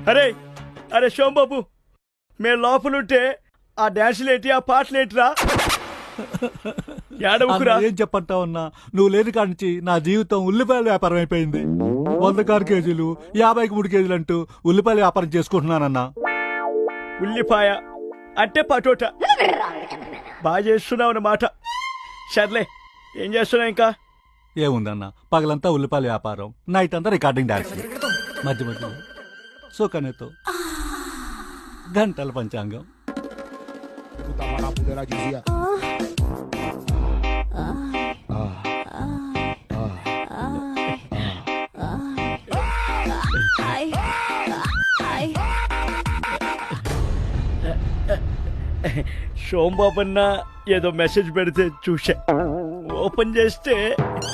అరే అరే శోంబాబు, మేము లోపలుంటే ఆ డాన్సులేంటి, ఆ పాటలేంటిరా? ఏడవుకురా. ఏం చెప్పంటావన్నా, నువ్వు లేని కాడి నుంచి నా జీవితం ఉల్లిపాయల వ్యాపారం అయిపోయింది. 100 కేజీలు 53 కేజీలు అంటూ ఉల్లిపాయల వ్యాపారం చేసుకుంటున్నానన్నా. ఉల్లిపాయ అంటే పటోట బాగా చేస్తున్నావు అన్నమాట. సర్లే, ఏం చేస్తున్నావు ఇంకా? ఏముందన్నా, పగలంతా ఉల్లిపాయల వ్యాపారం, నైట్ అంతా రికార్డింగ్ డాన్స్, మధ్య మధ్యలో సుకన్యతో గంటల పంచాంగం. శోంబాబన్న ఏదో మెసేజ్ పెడితే చూసా. ఓపెన్ చేస్తే